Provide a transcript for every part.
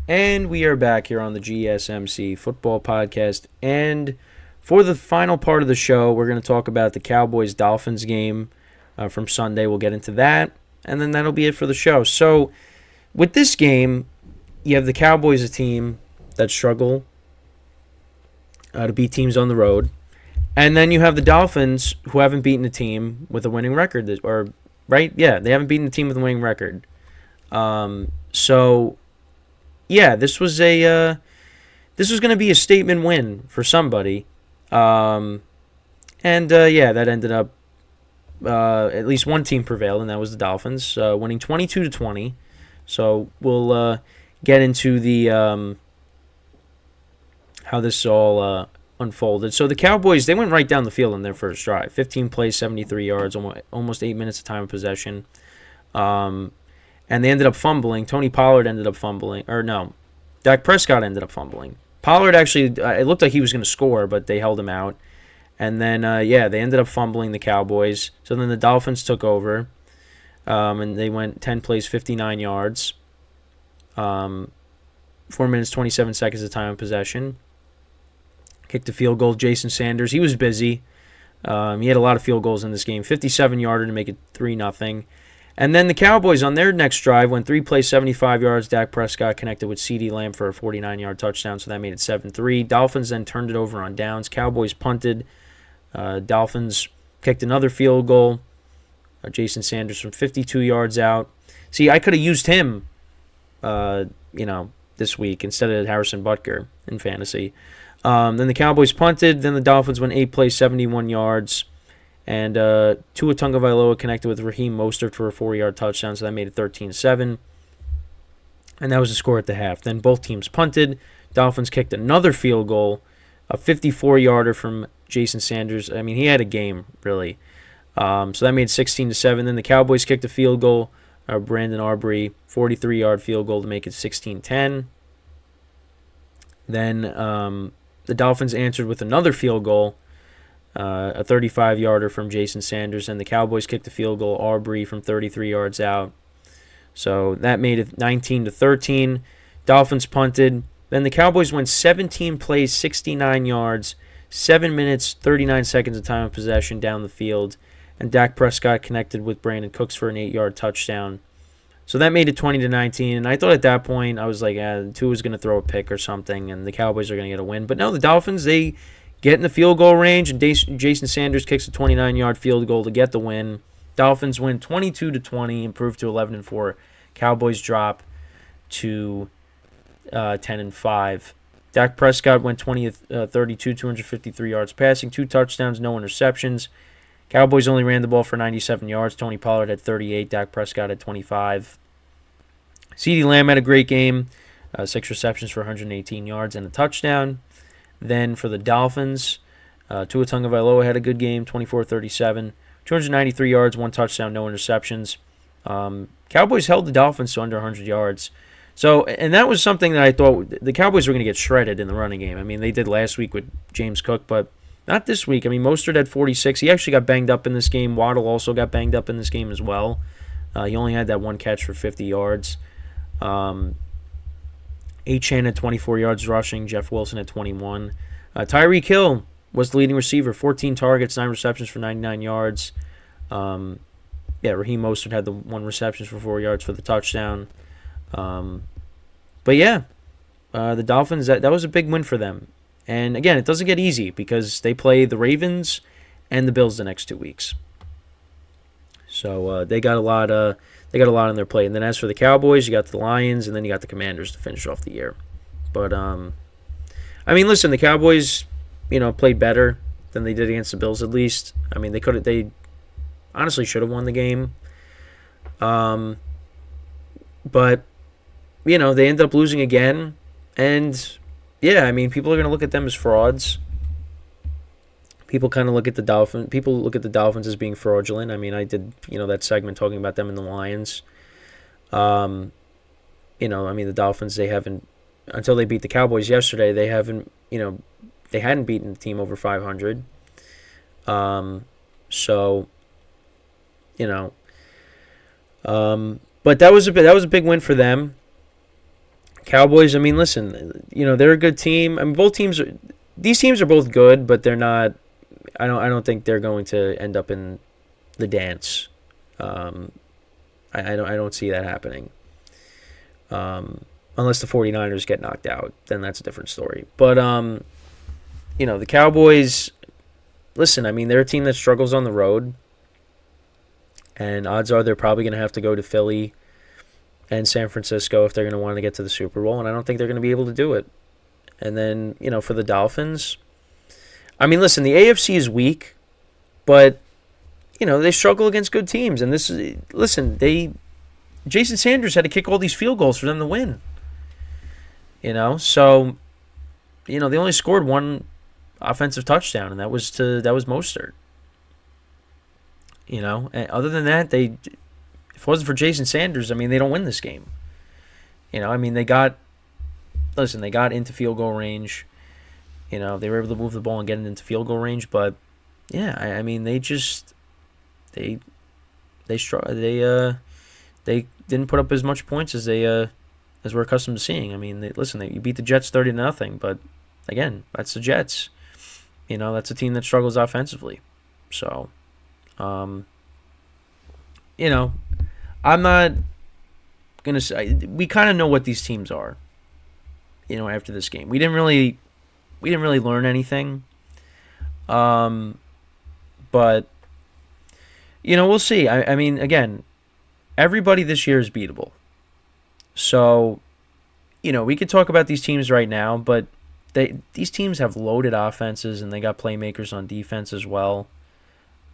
And we are back here on the GSMC Football Podcast. And for the final part of the show, we're going to talk about the Cowboys-Dolphins game from Sunday. We'll get into that, and then that'll be it for the show. So with this game, you have the Cowboys, a team that struggle to beat teams on the road. And then you have the Dolphins, who haven't beaten a team with a winning record. Right? Yeah, they haven't beaten a team with a winning record. Yeah, this was going to be a statement win for somebody, that ended up at least one team prevailed, and that was the Dolphins, winning 22-20. So we'll get into the how this all unfolded. So the Cowboys, they went right down the field on their first drive, 15 plays, 73 yards, almost 8 minutes of time of possession. And they ended up fumbling. Tony Pollard ended up fumbling. Or no, Dak Prescott ended up fumbling. Pollard actually, it looked like he was going to score, but they held him out. And then, they ended up fumbling, the Cowboys. So then the Dolphins took over, and they went 10 plays, 59 yards. 4 minutes, 27 seconds of time of possession. Kicked a field goal. Jason Sanders, he was busy. He had a lot of field goals in this game. 57-yarder to make it 3-0. And then the Cowboys on their next drive went 3 plays, 75 yards. Dak Prescott connected with CeeDee Lamb for a 49-yard touchdown, so that made it 7-3. Dolphins then turned it over on downs. Cowboys punted. Dolphins kicked another field goal. Jason Sanders from 52 yards out. See, I could have used him, this week instead of Harrison Butker in fantasy. Then the Cowboys punted. Then the Dolphins went 8 plays, 71 yards. And Tua Tagovailoa connected with Raheem Mostert for a 4-yard touchdown, so that made it 13-7. And that was the score at the half. Then both teams punted. Dolphins kicked another field goal, a 54-yarder from Jason Sanders. I mean, he had a game, really. So that made 16-7. Then the Cowboys kicked a field goal. Brandon Arbery, 43-yard field goal to make it 16-10. Then the Dolphins answered with another field goal. A 35-yarder from Jason Sanders, and the Cowboys kicked a field goal, Arbery from 33 yards out. So that made it 19-13. Dolphins punted. Then the Cowboys went 17 plays, 69 yards, 7 minutes, 39 seconds of time of possession down the field, and Dak Prescott connected with Brandon Cooks for an 8-yard touchdown. So that made it 20-19, and I thought at that point, I was like, Tua was going to throw a pick or something, and the Cowboys are going to get a win. But no, the Dolphins, they get in the field goal range, and Jason Sanders kicks a 29-yard field goal to get the win. Dolphins win 22-20, improve to 11-4. Cowboys drop to 10-5. Dak Prescott went 20-32, 253 yards passing, 2 touchdowns, no interceptions. Cowboys only ran the ball for 97 yards. Tony Pollard had 38. Dak Prescott had 25. CeeDee Lamb had a great game, 6 receptions for 118 yards and a touchdown. Then for the Dolphins, Tua Tagovailoa had a good game, 24-37, 293 yards, 1 touchdown, no interceptions. Cowboys held the Dolphins to under 100 yards. So, and that was something that I thought the Cowboys were going to get shredded in the running game. I mean, they did last week with James Cook, but not this week. I mean, Mostert had 46. He actually got banged up in this game. Waddle also got banged up in this game as well. He only had that 1 catch for 50 yards. Achane had 24 yards rushing. Jeff Wilson had 21. Tyreek Hill was the leading receiver, 14 targets, 9 receptions for 99 yards. Raheem Mostert had the 1 reception for 4 yards for the touchdown. The Dolphins, that was a big win for them. And again, it doesn't get easy because they play the Ravens and the Bills the next 2 weeks. So they got a lot on their plate. And then as for the Cowboys, you got the Lions, and then you got the Commanders to finish off the year. But listen, the Cowboys, played better than they did against the Bills at least. I mean, they honestly should have won the game. But they ended up losing again, and people are going to look at them as frauds. People kind of look at the Dolphins. People look at the Dolphins as being fraudulent. I mean, I did, that segment talking about them and the Lions. The Dolphins, they haven't, until they beat the Cowboys yesterday, they hadn't beaten a team over 500. But that was a big win for them. Cowboys, I mean, listen, they're a good team. I mean, these teams are both good, but they're not. I don't think they're going to end up in the dance. Um, I don't see that happening. Unless the 49ers get knocked out, then that's a different story. But the Cowboys, listen, I mean, they're a team that struggles on the road, and odds are they're probably going to have to go to Philly and San Francisco if they're going to want to get to the Super Bowl, and I don't think they're going to be able to do it. And then, for the Dolphins, I mean, listen, the AFC is weak, but, they struggle against good teams. And Jason Sanders had to kick all these field goals for them to win. So, they only scored one offensive touchdown, and that was Mostert. And other than that, if it wasn't for Jason Sanders, I mean, they don't win this game. I mean, they got into field goal range. They were able to move the ball and get it into field goal range, but yeah, I mean, they didn't put up as much points as we're accustomed to seeing. I mean, you beat the Jets 30-0, but again, that's the Jets. That's a team that struggles offensively. So, I'm not gonna say we kind of know what these teams are. After this game, we didn't really learn anything. But we'll see. I mean, again, everybody this year is beatable. So, we could talk about these teams right now, but these teams have loaded offenses and they got playmakers on defense as well.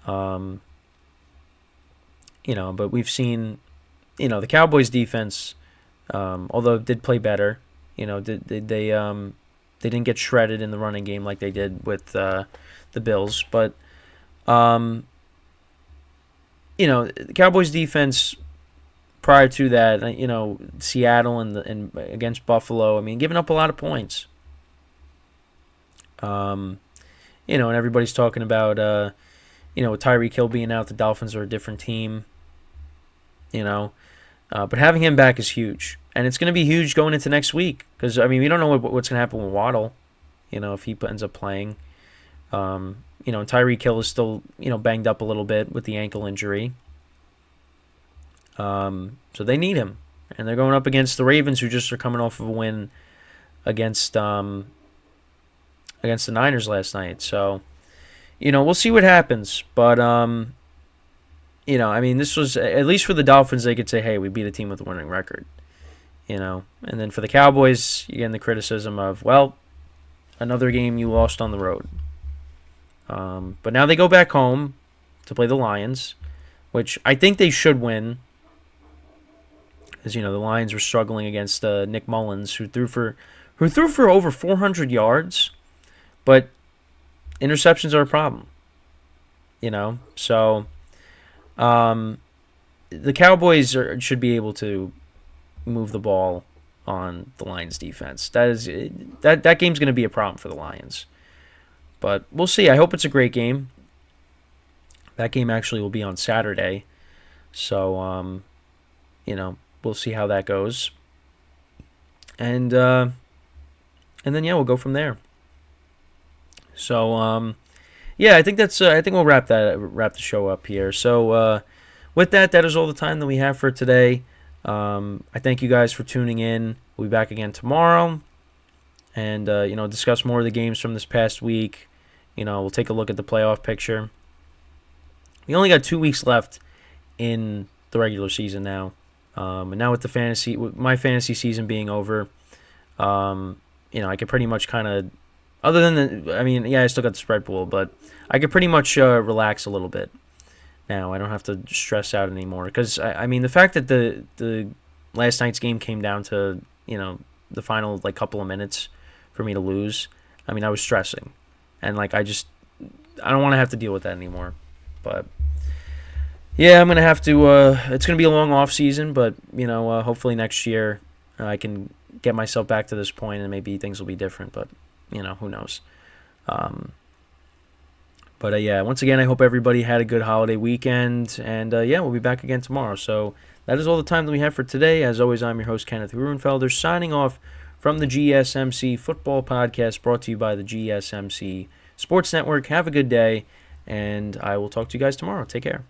But we've seen, the Cowboys defense, although it did play better, they didn't get shredded in the running game like they did with the Bills. But, the Cowboys defense prior to that, Seattle and against Buffalo, I mean, giving up a lot of points. And everybody's talking about, with Tyreek Hill being out, the Dolphins are a different team. But having him back is huge. And it's going to be huge going into next week. Because, I mean, we don't know what's going to happen with Waddle, if he ends up playing. And Tyreek Hill is still, banged up a little bit with the ankle injury. So they need him. And they're going up against the Ravens, who just are coming off of a win against the Niners last night. So, we'll see what happens. But, I mean, this was, at least for the Dolphins, they could say, hey, we beat a team with a winning record. And then for the Cowboys, you get the criticism of, well, another game you lost on the road. But now they go back home to play the Lions, which I think they should win. As the Lions were struggling against Nick Mullins, who threw for over 400 yards, but interceptions are a problem. So the Cowboys should be able to move the ball on the Lions defense. That game's going to be a problem for the Lions. But we'll see. I hope it's a great game. That game actually will be on Saturday. So, we'll see how that goes. And then, yeah, we'll go from there. So, I think I think we'll wrap the show up here. So, with that is all the time that we have for today. I thank you guys for tuning in. We'll be back again tomorrow. And, discuss more of the games from this past week. We'll take a look at the playoff picture. We only got 2 weeks left in the regular season now. And now with my fantasy season being over, I could pretty much kind of, other than I still got the spread pool, but I could pretty much relax a little bit now. I don't have to stress out anymore. Because, the fact that the last night's game came down to, the final, couple of minutes for me to lose, I was stressing. And, I don't want to have to deal with that anymore. But, yeah, I'm going to have to, it's going to be a long off season, but, hopefully next year I can get myself back to this point and maybe things will be different, but, who knows. But But yeah, once again, I hope everybody had a good holiday weekend. And yeah, we'll be back again tomorrow. So that is all the time that we have for today. As always, I'm your host, Kenneth Gruenfelder, signing off from the GSMC Football Podcast, brought to you by the GSMC Sports Network. Have a good day, and I will talk to you guys tomorrow. Take care.